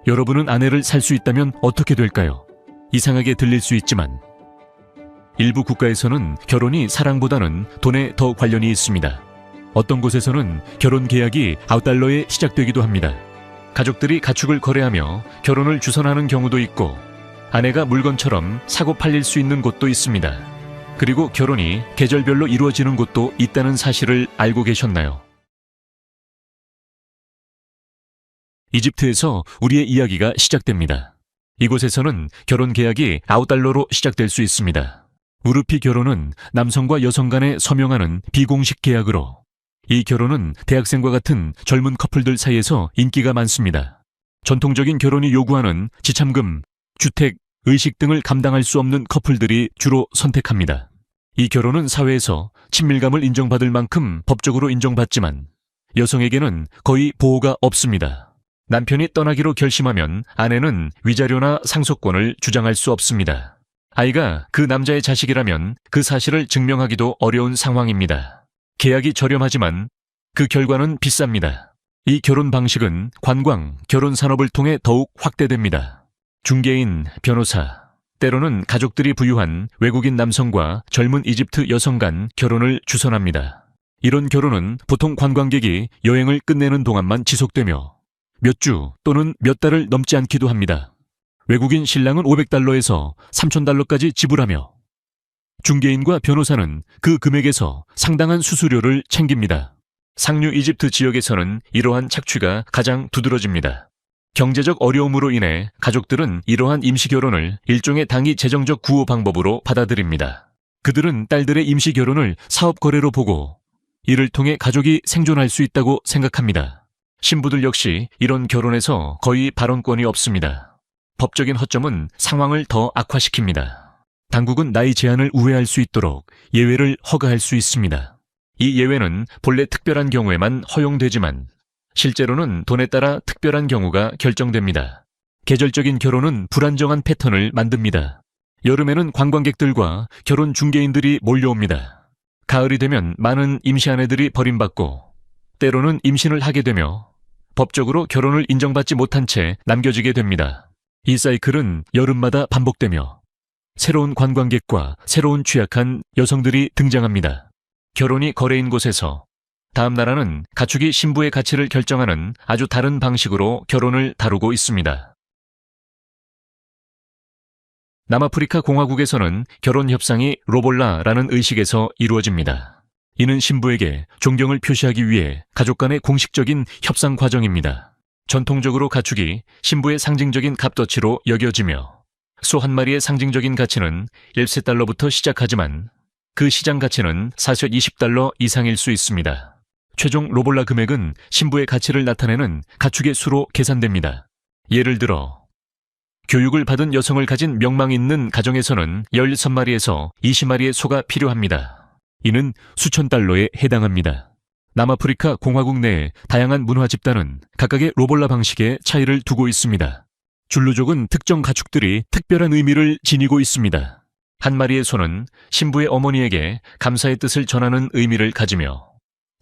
여러분은 아내를 살 수 있다면 어떻게 될까요? 이상하게 들릴 수 있지만 일부 국가에서는 결혼이 사랑보다는 돈에 더 관련이 있습니다. 어떤 곳에서는 결혼 계약이 $9에 시작되기도 합니다. 가족들이 가축을 거래하며 결혼을 주선하는 경우도 있고 아내가 물건처럼 사고 팔릴 수 있는 곳도 있습니다. 그리고 결혼이 계절별로 이루어지는 곳도 있다는 사실을 알고 계셨나요? 이집트에서 우리의 이야기가 시작됩니다. 이곳에서는 결혼 계약이 $9로 시작될 수 있습니다. 우르피 결혼은 남성과 여성 간에 서명하는 비공식 계약으로 이 결혼은 대학생과 같은 젊은 커플들 사이에서 인기가 많습니다. 전통적인 결혼이 요구하는 지참금, 주택, 의식 등을 감당할 수 없는 커플들이 주로 선택합니다. 이 결혼은 사회에서 친밀감을 인정받을 만큼 법적으로 인정받지만 여성에게는 거의 보호가 없습니다. 남편이 떠나기로 결심하면 아내는 위자료나 상속권을 주장할 수 없습니다. 아이가 그 남자의 자식이라면 그 사실을 증명하기도 어려운 상황입니다. 계약이 저렴하지만 그 결과는 비쌉니다. 이 결혼 방식은 관광, 결혼 산업을 통해 더욱 확대됩니다. 중개인, 변호사, 때로는 가족들이 부유한 외국인 남성과 젊은 이집트 여성 간 결혼을 주선합니다. 이런 결혼은 보통 관광객이 여행을 끝내는 동안만 지속되며 몇 주 또는 몇 달을 넘지 않기도 합니다. 외국인 신랑은 $500에서 $3,000까지 지불하며 중개인과 변호사는 그 금액에서 상당한 수수료를 챙깁니다. 상류 이집트 지역에서는 이러한 착취가 가장 두드러집니다. 경제적 어려움으로 인해 가족들은 이러한 임시결혼을 일종의 당위 재정적 구호 방법으로 받아들입니다. 그들은 딸들의 임시결혼을 사업거래로 보고 이를 통해 가족이 생존할 수 있다고 생각합니다. 신부들 역시 이런 결혼에서 거의 발언권이 없습니다. 법적인 허점은 상황을 더 악화시킵니다. 당국은 나이 제한을 우회할 수 있도록 예외를 허가할 수 있습니다. 이 예외는 본래 특별한 경우에만 허용되지만 실제로는 돈에 따라 특별한 경우가 결정됩니다. 계절적인 결혼은 불안정한 패턴을 만듭니다. 여름에는 관광객들과 결혼 중개인들이 몰려옵니다. 가을이 되면 많은 임시 아내들이 버림받고 때로는 임신을 하게 되며 법적으로 결혼을 인정받지 못한 채 남겨지게 됩니다. 이 사이클은 여름마다 반복되며 새로운 관광객과 새로운 취약한 여성들이 등장합니다. 결혼이 거래인 곳에서 다음 나라는 가축이 신부의 가치를 결정하는 아주 다른 방식으로 결혼을 다루고 있습니다. 남아프리카 공화국에서는 결혼 협상이 로볼라라는 의식에서 이루어집니다. 이는 신부에게 존경을 표시하기 위해 가족 간의 공식적인 협상 과정입니다. 전통적으로 가축이 신부의 상징적인 값어치로 여겨지며 소 한 마리의 상징적인 가치는 $13부터 시작하지만 그 시장 가치는 사실 $20 이상일 수 있습니다. 최종 로볼라 금액은 신부의 가치를 나타내는 가축의 수로 계산됩니다. 예를 들어 교육을 받은 여성을 가진 명망 있는 가정에서는 16마리에서 20마리의 소가 필요합니다. 이는 수천 달러에 해당합니다. 남아프리카 공화국 내의 다양한 문화 집단은 각각의 로볼라 방식에 차이를 두고 있습니다. 줄루족은 특정 가축들이 특별한 의미를 지니고 있습니다. 한 마리의 소는 신부의 어머니에게 감사의 뜻을 전하는 의미를 가지며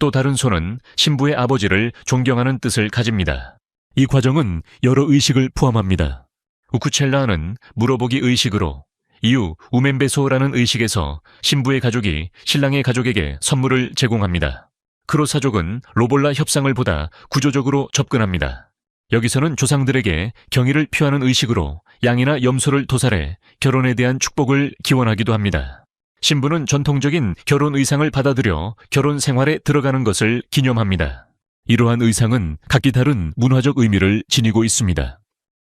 또 다른 소는 신부의 아버지를 존경하는 뜻을 가집니다. 이 과정은 여러 의식을 포함합니다. 우쿠첼라는 물어보기 의식으로 이후 우멘베소라는 의식에서 신부의 가족이 신랑의 가족에게 선물을 제공합니다. 크로사족은 로볼라 협상을 보다 구조적으로 접근합니다. 여기서는 조상들에게 경의를 표하는 의식으로 양이나 염소를 도살해 결혼에 대한 축복을 기원하기도 합니다. 신부는 전통적인 결혼 의상을 받아들여 결혼 생활에 들어가는 것을 기념합니다. 이러한 의상은 각기 다른 문화적 의미를 지니고 있습니다.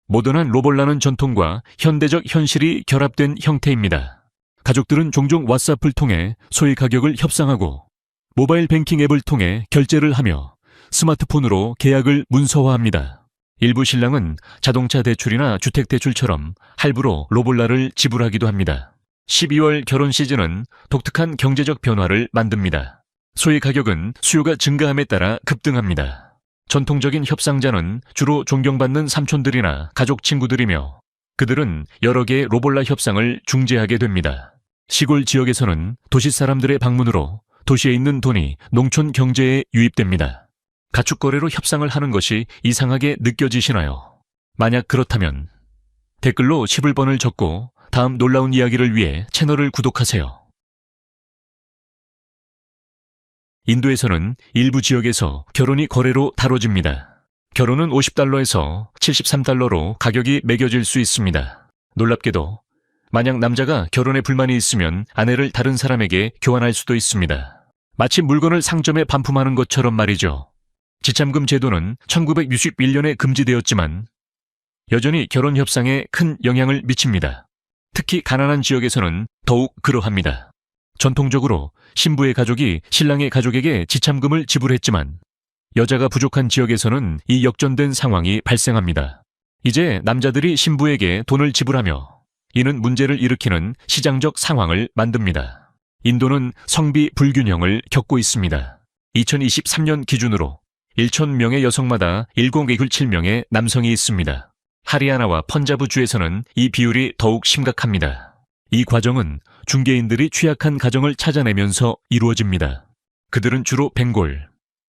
모던한 로볼라는 전통과 현대적 현실이 결합된 형태입니다. 가족들은 종종 왓츠앱을 통해 소의 가격을 협상하고 모바일 뱅킹 앱을 통해 결제를 하며 스마트폰으로 계약을 문서화합니다. 일부 신랑은 자동차 대출이나 주택 대출처럼 할부로 로볼라를 지불하기도 합니다. 12월 결혼 시즌은 독특한 경제적 변화를 만듭니다. 소의 가격은 수요가 증가함에 따라 급등합니다. 전통적인 협상자는 주로 존경받는 삼촌들이나 가족 친구들이며 그들은 여러 개의 로볼라 협상을 중재하게 됩니다. 시골 지역에서는 도시 사람들의 방문으로 도시에 있는 돈이 농촌 경제에 유입됩니다. 가축 거래로 협상을 하는 것이 이상하게 느껴지시나요? 만약 그렇다면 댓글로 11번을 적고 다음 놀라운 이야기를 위해 채널을 구독하세요. 인도에서는 일부 지역에서 결혼이 거래로 다뤄집니다. 결혼은 $50에서 $73로 가격이 매겨질 수 있습니다. 놀랍게도 만약 남자가 결혼에 불만이 있으면 아내를 다른 사람에게 교환할 수도 있습니다. 마치 물건을 상점에 반품하는 것처럼 말이죠. 지참금 제도는 1961년에 금지되었지만 여전히 결혼 협상에 큰 영향을 미칩니다. 특히 가난한 지역에서는 더욱 그러합니다. 전통적으로 신부의 가족이 신랑의 가족에게 지참금을 지불했지만 여자가 부족한 지역에서는 이 역전된 상황이 발생합니다. 이제 남자들이 신부에게 돈을 지불하며 이는 문제를 일으키는 시장적 상황을 만듭니다. 인도는 성비 불균형을 겪고 있습니다. 2023년 기준으로 1,000명의 여성마다 10,7명의 남성이 있습니다. 하리아나와 펀자브주에서는 이 비율이 더욱 심각합니다. 이 과정은 중개인들이 취약한 가정을 찾아내면서 이루어집니다. 그들은 주로 벵골,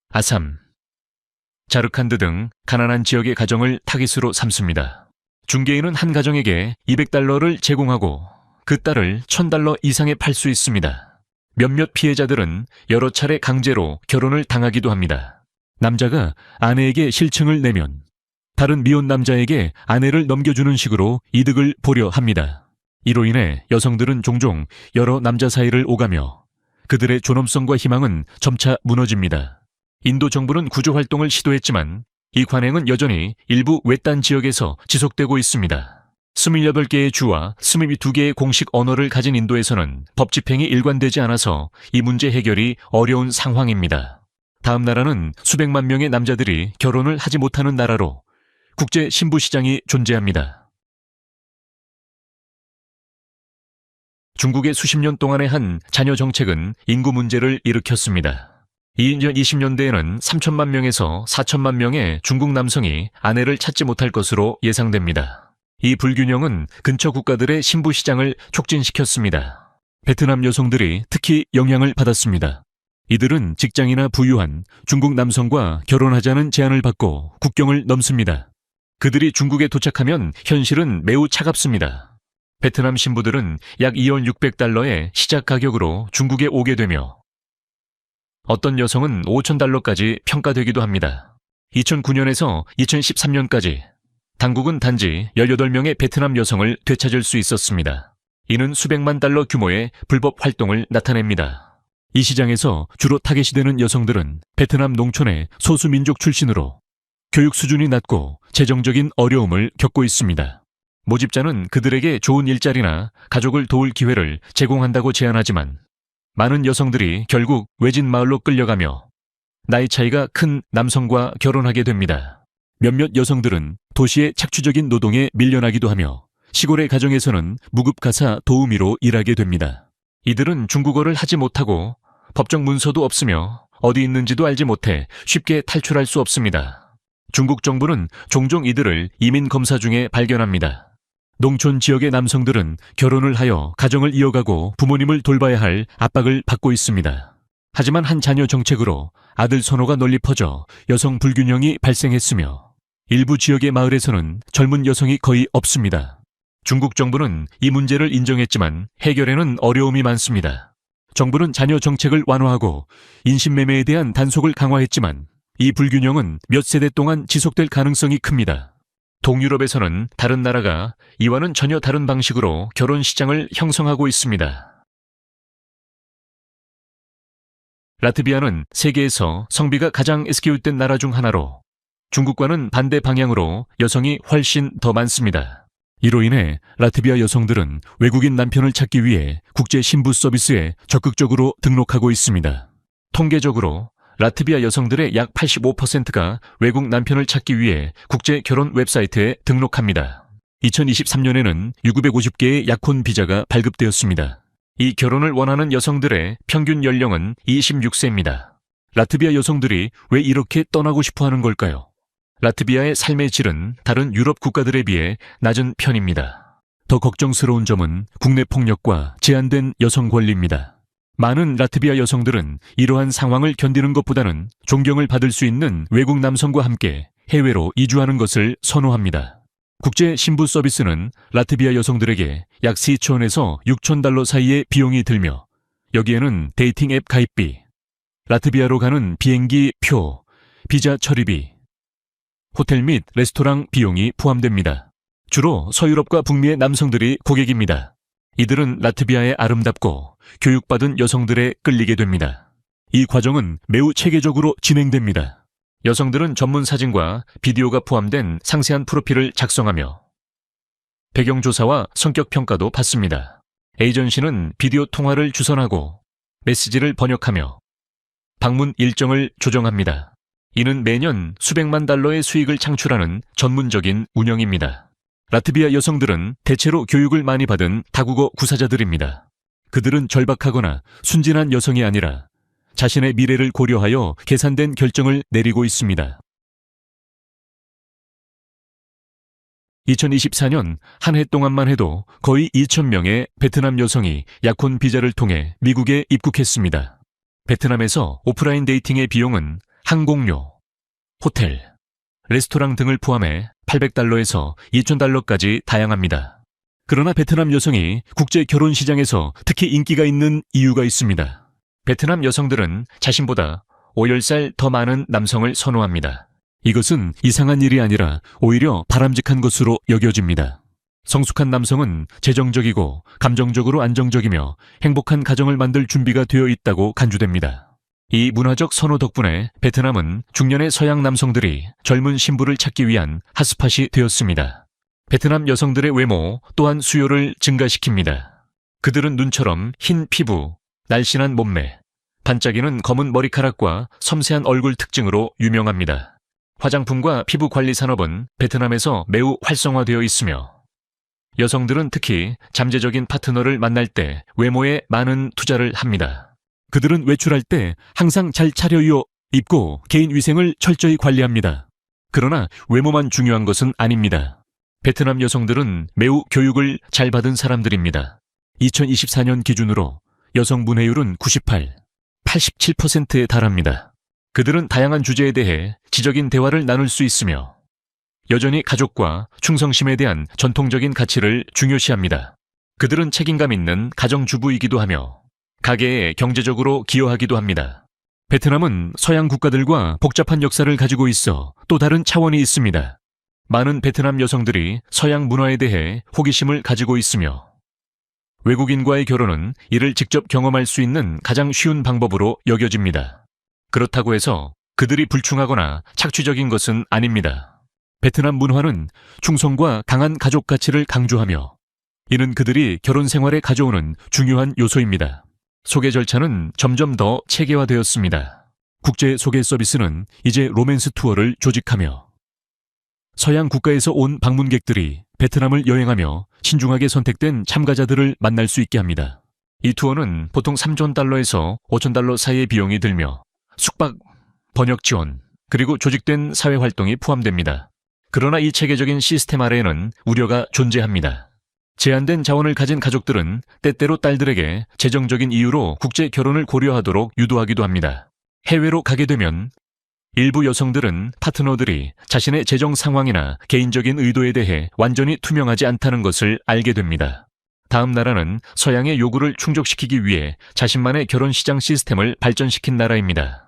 아삼, 자르칸드 등 가난한 지역의 가정을 타깃으로 삼습니다. 중개인은 한 가정에게 $200를 제공하고 그 딸을 $1,000 이상에 팔 수 있습니다. 몇몇 피해자들은 여러 차례 강제로 결혼을 당하기도 합니다. 남자가 아내에게 실층을 내면 다른 미혼 남자에게 아내를 넘겨주는 식으로 이득을 보려 합니다. 이로 인해 여성들은 종종 여러 남자 사이를 오가며 그들의 존엄성과 희망은 점차 무너집니다. 인도 정부는 구조 활동을 시도했지만 이 관행은 여전히 일부 외딴 지역에서 지속되고 있습니다. 28개의 주와 22개의 공식 언어를 가진 인도에서는 법 집행이 일관되지 않아서 이 문제 해결이 어려운 상황입니다. 다음 나라는 수백만 명의 남자들이 결혼을 하지 못하는 나라로 국제 신부 시장이 존재합니다. 중국의 수십 년 동안의 한 자녀 정책은 인구 문제를 일으켰습니다. 2020년대에는 3천만 명에서 4천만 명의 중국 남성이 아내를 찾지 못할 것으로 예상됩니다. 이 불균형은 근처 국가들의 신부 시장을 촉진시켰습니다. 베트남 여성들이 특히 영향을 받았습니다. 이들은 직장이나 부유한 중국 남성과 결혼하자는 제안을 받고 국경을 넘습니다. 그들이 중국에 도착하면 현실은 매우 차갑습니다. 베트남 신부들은 약 $2,600의 시작 가격으로 중국에 오게 되며 어떤 여성은 $5,000까지 평가되기도 합니다. 2009년에서 2013년까지 당국은 단지 18명의 베트남 여성을 되찾을 수 있었습니다. 이는 수백만 달러 규모의 불법 활동을 나타냅니다. 이 시장에서 주로 타겟이 되는 여성들은 베트남 농촌의 소수민족 출신으로 교육 수준이 낮고 재정적인 어려움을 겪고 있습니다. 모집자는 그들에게 좋은 일자리나 가족을 도울 기회를 제공한다고 제안하지만 많은 여성들이 결국 외진 마을로 끌려가며 나이 차이가 큰 남성과 결혼하게 됩니다. 몇몇 여성들은 도시의 착취적인 노동에 밀려나기도 하며 시골의 가정에서는 무급가사 도우미로 일하게 됩니다. 이들은 중국어를 하지 못하고 법적 문서도 없으며 어디 있는지도 알지 못해 쉽게 탈출할 수 없습니다. 중국 정부는 종종 이들을 이민 검사 중에 발견합니다. 농촌 지역의 남성들은 결혼을 하여 가정을 이어가고 부모님을 돌봐야 할 압박을 받고 있습니다. 하지만 한 자녀 정책으로 아들 선호가 널리 퍼져 여성 불균형이 발생했으며 일부 지역의 마을에서는 젊은 여성이 거의 없습니다. 중국 정부는 이 문제를 인정했지만 해결에는 어려움이 많습니다. 정부는 자녀 정책을 완화하고 인신매매에 대한 단속을 강화했지만 이 불균형은 몇 세대 동안 지속될 가능성이 큽니다. 동유럽에서는 다른 나라가 이와는 전혀 다른 방식으로 결혼 시장을 형성하고 있습니다. 라트비아는 세계에서 성비가 가장 SKU된 나라 중 하나로 중국과는 반대 방향으로 여성이 훨씬 더 많습니다. 이로 인해 라트비아 여성들은 외국인 남편을 찾기 위해 국제 신부 서비스에 적극적으로 등록하고 있습니다. 통계적으로 라트비아 여성들의 약 85%가 외국 남편을 찾기 위해 국제 결혼 웹사이트에 등록합니다. 2023년에는 650개의 약혼 비자가 발급되었습니다. 이 결혼을 원하는 여성들의 평균 연령은 26세입니다. 라트비아 여성들이 왜 이렇게 떠나고 싶어 하는 걸까요? 라트비아의 삶의 질은 다른 유럽 국가들에 비해 낮은 편입니다. 더 걱정스러운 점은 국내 폭력과 제한된 여성 권리입니다. 많은 라트비아 여성들은 이러한 상황을 견디는 것보다는 존경을 받을 수 있는 외국 남성과 함께 해외로 이주하는 것을 선호합니다. 국제 신부 서비스는 라트비아 여성들에게 약 4,000에서 6,000달러 사이의 비용이 들며 여기에는 데이팅 앱 가입비, 라트비아로 가는 비행기 표, 비자 처리비, 호텔 및 레스토랑 비용이 포함됩니다. 주로 서유럽과 북미의 남성들이 고객입니다. 이들은 라트비아의 아름답고 교육받은 여성들에 끌리게 됩니다. 이 과정은 매우 체계적으로 진행됩니다. 여성들은 전문 사진과 비디오가 포함된 상세한 프로필을 작성하며 배경조사와 성격평가도 받습니다. 에이전시는 비디오 통화를 주선하고 메시지를 번역하며 방문 일정을 조정합니다. 이는 매년 수백만 달러의 수익을 창출하는 전문적인 운영입니다. 라트비아 여성들은 대체로 교육을 많이 받은 다국어 구사자들입니다. 그들은 절박하거나 순진한 여성이 아니라 자신의 미래를 고려하여 계산된 결정을 내리고 있습니다. 2024년 한 해 동안만 해도 거의 2,000명의 베트남 여성이 약혼 비자를 통해 미국에 입국했습니다. 베트남에서 오프라인 데이팅의 비용은 항공료, 호텔, 레스토랑 등을 포함해 800달러에서 2,000달러까지 다양합니다. 그러나 베트남 여성이 국제 결혼 시장에서 특히 인기가 있는 이유가 있습니다. 베트남 여성들은 자신보다 5살 더 많은 남성을 선호합니다. 이것은 이상한 일이 아니라 오히려 바람직한 것으로 여겨집니다. 성숙한 남성은 재정적이고 감정적으로 안정적이며 행복한 가정을 만들 준비가 되어 있다고 간주됩니다. 이 문화적 선호 덕분에 베트남은 중년의 서양 남성들이 젊은 신부를 찾기 위한 핫스팟이 되었습니다. 베트남 여성들의 외모 또한 수요를 증가시킵니다. 그들은 눈처럼 흰 피부, 날씬한 몸매, 반짝이는 검은 머리카락과 섬세한 얼굴 특징으로 유명합니다. 화장품과 피부 관리 산업은 베트남에서 매우 활성화되어 있으며 여성들은 특히 잠재적인 파트너를 만날 때 외모에 많은 투자를 합니다. 그들은 외출할 때 항상 잘 차려입고 개인 위생을 철저히 관리합니다. 그러나 외모만 중요한 것은 아닙니다. 베트남 여성들은 매우 교육을 잘 받은 사람들입니다. 2024년 기준으로 여성 문해율은 87%에 달합니다. 그들은 다양한 주제에 대해 지적인 대화를 나눌 수 있으며 여전히 가족과 충성심에 대한 전통적인 가치를 중요시합니다. 그들은 책임감 있는 가정주부이기도 하며 가계에 경제적으로 기여하기도 합니다. 베트남은 서양 국가들과 복잡한 역사를 가지고 있어 또 다른 차원이 있습니다. 많은 베트남 여성들이 서양 문화에 대해 호기심을 가지고 있으며 외국인과의 결혼은 이를 직접 경험할 수 있는 가장 쉬운 방법으로 여겨집니다. 그렇다고 해서 그들이 불충하거나 착취적인 것은 아닙니다. 베트남 문화는 충성과 강한 가족 가치를 강조하며 이는 그들이 결혼 생활에 가져오는 중요한 요소입니다. 소개 절차는 점점 더 체계화되었습니다. 국제 소개 서비스는 이제 로맨스 투어를 조직하며 서양 국가에서 온 방문객들이 베트남을 여행하며 신중하게 선택된 참가자들을 만날 수 있게 합니다. 이 투어는 보통 3,000달러에서 5,000달러 사이의 비용이 들며 숙박, 번역 지원, 그리고 조직된 사회활동이 포함됩니다. 그러나 이 체계적인 시스템 아래에는 우려가 존재합니다. 제한된 자원을 가진 가족들은 때때로 딸들에게 재정적인 이유로 국제 결혼을 고려하도록 유도하기도 합니다. 해외로 가게 되면 일부 여성들은 파트너들이 자신의 재정 상황이나 개인적인 의도에 대해 완전히 투명하지 않다는 것을 알게 됩니다. 다음 나라는 서양의 요구를 충족시키기 위해 자신만의 결혼 시장 시스템을 발전시킨 나라입니다.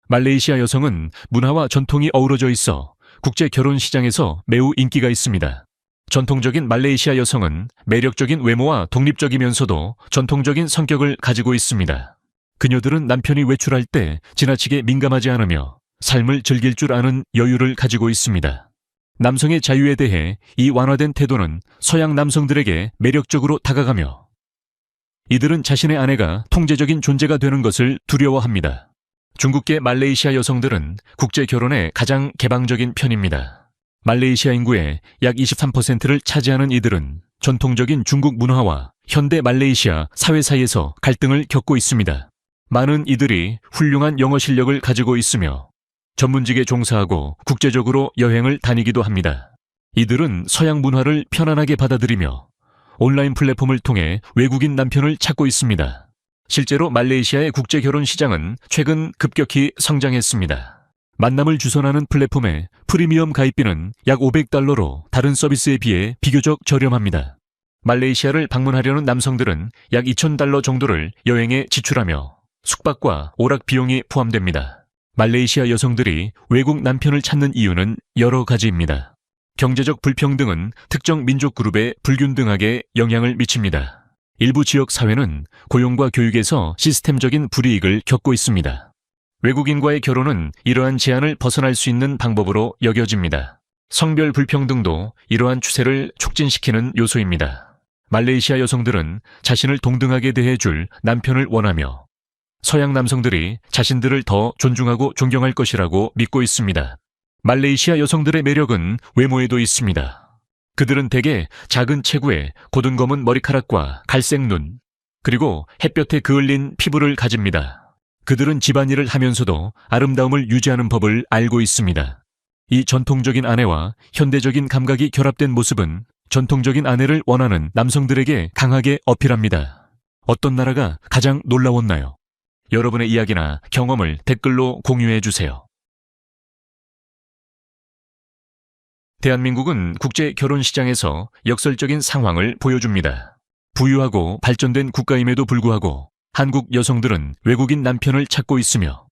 말레이시아 여성은 문화와 전통이 어우러져 있어 국제 결혼 시장에서 매우 인기가 있습니다. 전통적인 말레이시아 여성은 매력적인 외모와 독립적이면서도 전통적인 성격을 가지고 있습니다. 그녀들은 남편이 외출할 때 지나치게 민감하지 않으며 삶을 즐길 줄 아는 여유를 가지고 있습니다. 남성의 자유에 대해 이 완화된 태도는 서양 남성들에게 매력적으로 다가가며 이들은 자신의 아내가 통제적인 존재가 되는 것을 두려워합니다. 중국계 말레이시아 여성들은 국제 결혼에 가장 개방적인 편입니다. 말레이시아 인구의 약 23%를 차지하는 이들은 전통적인 중국 문화와 현대 말레이시아 사회 사이에서 갈등을 겪고 있습니다. 많은 이들이 훌륭한 영어 실력을 가지고 있으며 전문직에 종사하고 국제적으로 여행을 다니기도 합니다. 이들은 서양 문화를 편안하게 받아들이며 온라인 플랫폼을 통해 외국인 남편을 찾고 있습니다. 실제로 말레이시아의 국제 결혼 시장은 최근 급격히 성장했습니다. 만남을 주선하는 플랫폼의 프리미엄 가입비는 약 $500로 다른 서비스에 비해 비교적 저렴합니다. 말레이시아를 방문하려는 남성들은 약 $2,000 정도를 여행에 지출하며 숙박과 오락 비용이 포함됩니다. 말레이시아 여성들이 외국 남편을 찾는 이유는 여러 가지입니다. 경제적 불평등은 특정 민족 그룹에 불균등하게 영향을 미칩니다. 일부 지역 사회는 고용과 교육에서 시스템적인 불이익을 겪고 있습니다. 외국인과의 결혼은 이러한 제한을 벗어날 수 있는 방법으로 여겨집니다. 성별 불평등도 이러한 추세를 촉진시키는 요소입니다. 말레이시아 여성들은 자신을 동등하게 대해줄 남편을 원하며 서양 남성들이 자신들을 더 존중하고 존경할 것이라고 믿고 있습니다. 말레이시아 여성들의 매력은 외모에도 있습니다. 그들은 대개 작은 체구에 고든 검은 머리카락과 갈색 눈, 그리고 햇볕에 그을린 피부를 가집니다. 그들은 집안일을 하면서도 아름다움을 유지하는 법을 알고 있습니다. 이 전통적인 아내와 현대적인 감각이 결합된 모습은 전통적인 아내를 원하는 남성들에게 강하게 어필합니다. 어떤 나라가 가장 놀라웠나요? 여러분의 이야기나 경험을 댓글로 공유해 주세요. 대한민국은 국제 결혼 시장에서 역설적인 상황을 보여줍니다. 부유하고 발전된 국가임에도 불구하고 한국 여성들은 외국인 남편을 찾고 있으며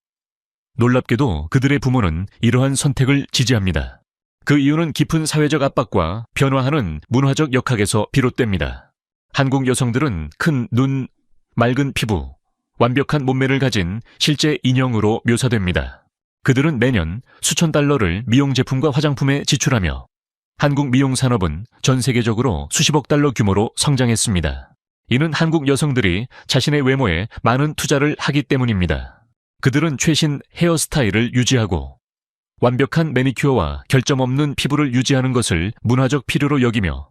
놀랍게도 그들의 부모는 이러한 선택을 지지합니다. 그 이유는 깊은 사회적 압박과 변화하는 문화적 역학에서 비롯됩니다. 한국 여성들은 큰 눈, 맑은 피부, 완벽한 몸매를 가진 실제 인형으로 묘사됩니다. 그들은 매년 수천 달러를 미용 제품과 화장품에 지출하며 한국 미용 산업은 전 세계적으로 수십억 달러 규모로 성장했습니다. 이는 한국 여성들이 자신의 외모에 많은 투자를 하기 때문입니다. 그들은 최신 헤어스타일을 유지하고 완벽한 매니큐어와 결점 없는 피부를 유지하는 것을 문화적 필요로 여기며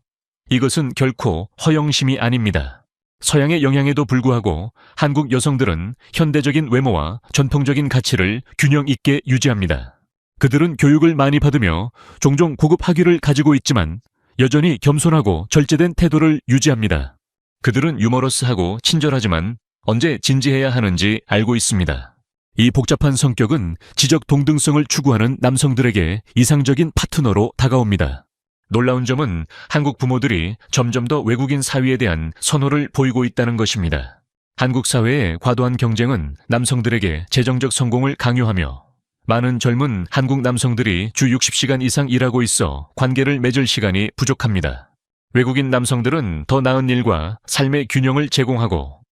이것은 결코 허영심이 아닙니다. 서양의 영향에도 불구하고 한국 여성들은 현대적인 외모와 전통적인 가치를 균형 있게 유지합니다. 그들은 교육을 많이 받으며 종종 고급 학위를 가지고 있지만 여전히 겸손하고 절제된 태도를 유지합니다. 그들은 유머러스하고 친절하지만 언제 진지해야 하는지 알고 있습니다. 이 복잡한 성격은 지적 동등성을 추구하는 남성들에게 이상적인 파트너로 다가옵니다. 놀라운 점은 한국 부모들이 점점 더 외국인 사위에 대한 선호를 보이고 있다는 것입니다. 한국 사회의 과도한 경쟁은 남성들에게 재정적 성공을 강요하며 많은 젊은 한국 남성들이 주 60시간 이상 일하고 있어 관계를 맺을 시간이 부족합니다. 외국인 남성들은 더 나은 일과 삶의 균형을 제공하고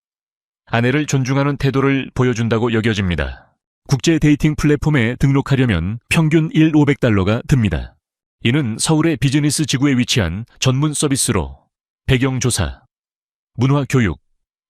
아내를 존중하는 태도를 보여준다고 여겨집니다. 국제 데이팅 플랫폼에 등록하려면 평균 1,500달러가 듭니다. 이는 서울의 비즈니스 지구에 위치한 전문 서비스로 배경조사, 문화교육,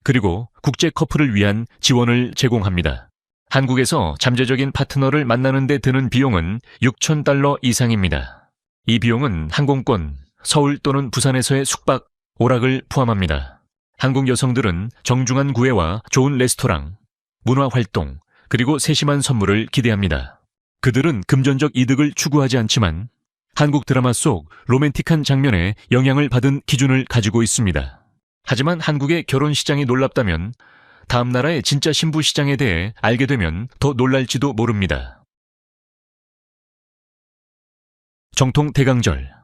그리고 국제 커플을 위한 지원을 제공합니다. 한국에서 잠재적인 파트너를 만나는 데 드는 비용은 6,000달러 이상입니다. 이 비용은 항공권, 서울 또는 부산에서의 숙박, 오락을 포함합니다. 한국 여성들은 정중한 구애와 좋은 레스토랑, 문화활동, 그리고 세심한 선물을 기대합니다. 그들은 금전적 이득을 추구하지 않지만 한국 드라마 속 로맨틱한 장면에 영향을 받은 기준을 가지고 있습니다. 하지만 한국의 결혼 시장이 놀랍다면 다음 나라의 진짜 신부 시장에 대해 알게 되면 더 놀랄지도 모릅니다. 정통 대강절.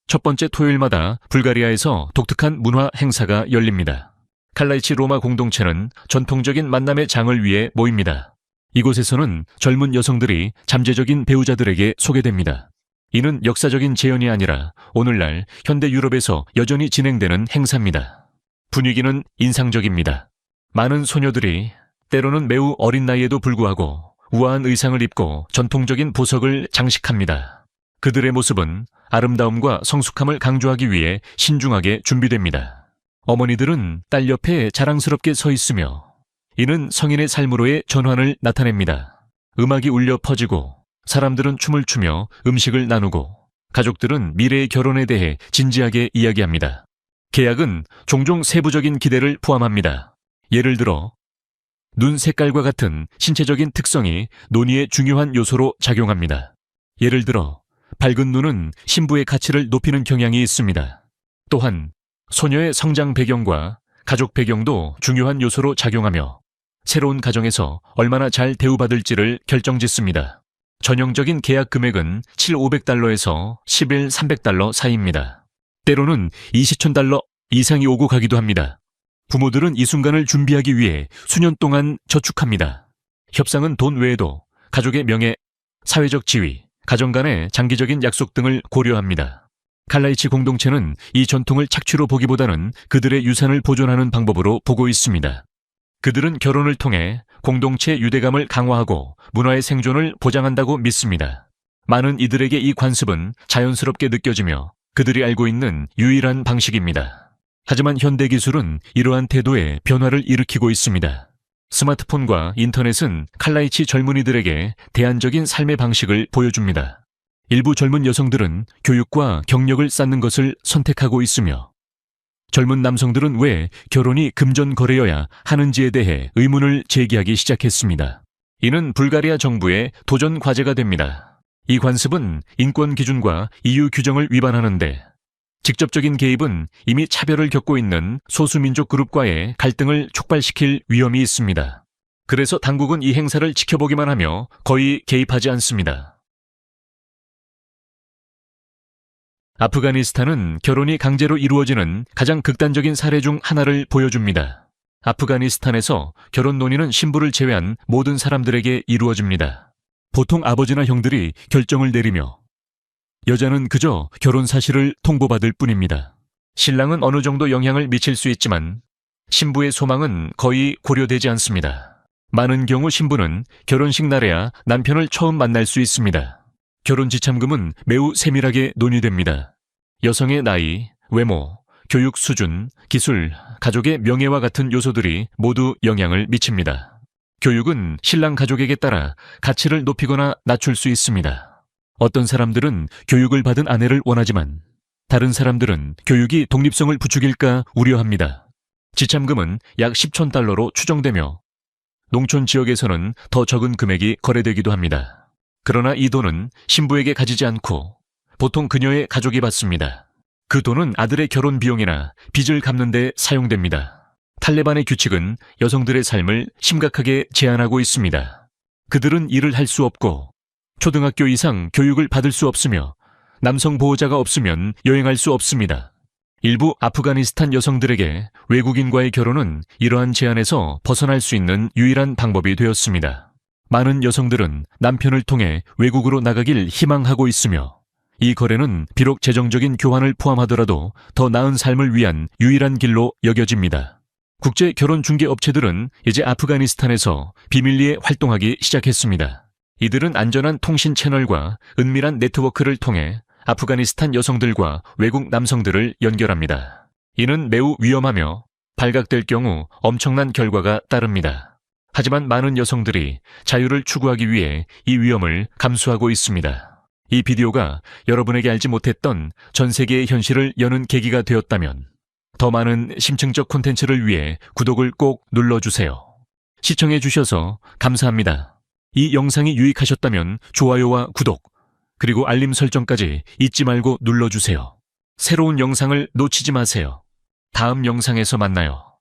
첫 번째 토요일마다 불가리아에서 독특한 문화 행사가 열립니다. 칼라이치 로마 공동체는 전통적인 만남의 장을 위해 모입니다. 이곳에서는 젊은 여성들이 잠재적인 배우자들에게 소개됩니다. 이는 역사적인 재현이 아니라 오늘날 현대 유럽에서 여전히 진행되는 행사입니다. 분위기는 인상적입니다. 많은 소녀들이 때로는 매우 어린 나이에도 불구하고 우아한 의상을 입고 전통적인 보석을 장식합니다. 그들의 모습은 아름다움과 성숙함을 강조하기 위해 신중하게 준비됩니다. 어머니들은 딸 옆에 자랑스럽게 서 있으며 이는 성인의 삶으로의 전환을 나타냅니다. 음악이 울려 퍼지고 사람들은 춤을 추며 음식을 나누고 가족들은 미래의 결혼에 대해 진지하게 이야기합니다. 계약은 종종 세부적인 기대를 포함합니다. 예를 들어 눈 색깔과 같은 신체적인 특성이 논의의 중요한 요소로 작용합니다. 예를 들어 밝은 눈은 신부의 가치를 높이는 경향이 있습니다. 또한 소녀의 성장 배경과 가족 배경도 중요한 요소로 작용하며 새로운 가정에서 얼마나 잘 대우받을지를 결정짓습니다. 전형적인 계약 금액은 7,500달러에서 11,300달러 사이입니다. 때로는 20,000달러 이상이 오고 가기도 합니다. 부모들은 이 순간을 준비하기 위해 수년 동안 저축합니다. 협상은 돈 외에도 가족의 명예, 사회적 지위, 가정 간의 장기적인 약속 등을 고려합니다. 칼라이치 공동체는 이 전통을 착취로 보기보다는 그들의 유산을 보존하는 방법으로 보고 있습니다. 그들은 결혼을 통해 공동체 유대감을 강화하고 문화의 생존을 보장한다고 믿습니다. 많은 이들에게 이 관습은 자연스럽게 느껴지며 그들이 알고 있는 유일한 방식입니다. 하지만 현대 기술은 이러한 태도에 변화를 일으키고 있습니다. 스마트폰과 인터넷은 칼라이치 젊은이들에게 대안적인 삶의 방식을 보여줍니다. 일부 젊은 여성들은 교육과 경력을 쌓는 것을 선택하고 있으며 젊은 남성들은 왜 결혼이 금전거래여야 하는지에 대해 의문을 제기하기 시작했습니다. 이는 불가리아 정부의 도전 과제가 됩니다. 이 관습은 인권 기준과 EU 규정을 위반하는데 직접적인 개입은 이미 차별을 겪고 있는 소수민족 그룹과의 갈등을 촉발시킬 위험이 있습니다. 그래서 당국은 이 행사를 지켜보기만 하며 거의 개입하지 않습니다. 아프가니스탄은 결혼이 강제로 이루어지는 가장 극단적인 사례 중 하나를 보여줍니다. 아프가니스탄에서 결혼 논의는 신부를 제외한 모든 사람들에게 이루어집니다. 보통 아버지나 형들이 결정을 내리며 여자는 그저 결혼 사실을 통보받을 뿐입니다. 신랑은 어느 정도 영향을 미칠 수 있지만 신부의 소망은 거의 고려되지 않습니다. 많은 경우 신부는 결혼식 날에야 남편을 처음 만날 수 있습니다. 결혼 지참금은 매우 세밀하게 논의됩니다. 여성의 나이, 외모, 교육 수준, 기술, 가족의 명예와 같은 요소들이 모두 영향을 미칩니다. 교육은 신랑 가족에게 따라 가치를 높이거나 낮출 수 있습니다. 어떤 사람들은 교육을 받은 아내를 원하지만 다른 사람들은 교육이 독립성을 부추길까 우려합니다. 지참금은 약 10,000달러로 추정되며 농촌 지역에서는 더 적은 금액이 거래되기도 합니다. 그러나 이 돈은 신부에게 가지지 않고 보통 그녀의 가족이 받습니다. 그 돈은 아들의 결혼 비용이나 빚을 갚는 데 사용됩니다. 탈레반의 규칙은 여성들의 삶을 심각하게 제한하고 있습니다. 그들은 일을 할 수 없고 초등학교 이상 교육을 받을 수 없으며 남성 보호자가 없으면 여행할 수 없습니다. 일부 아프가니스탄 여성들에게 외국인과의 결혼은 이러한 제한에서 벗어날 수 있는 유일한 방법이 되었습니다. 많은 여성들은 남편을 통해 외국으로 나가길 희망하고 있으며 이 거래는 비록 재정적인 교환을 포함하더라도 더 나은 삶을 위한 유일한 길로 여겨집니다. 국제 결혼 중개 업체들은 이제 아프가니스탄에서 비밀리에 활동하기 시작했습니다. 이들은 안전한 통신 채널과 은밀한 네트워크를 통해 아프가니스탄 여성들과 외국 남성들을 연결합니다. 이는 매우 위험하며 발각될 경우 엄청난 결과가 따릅니다. 하지만 많은 여성들이 자유를 추구하기 위해 이 위험을 감수하고 있습니다. 이 비디오가 여러분에게 알지 못했던 전 세계의 현실을 여는 계기가 되었다면 더 많은 심층적 콘텐츠를 위해 구독을 꼭 눌러주세요. 시청해 주셔서 감사합니다. 이 영상이 유익하셨다면 좋아요와 구독, 그리고 알림 설정까지 잊지 말고 눌러주세요. 새로운 영상을 놓치지 마세요. 다음 영상에서 만나요.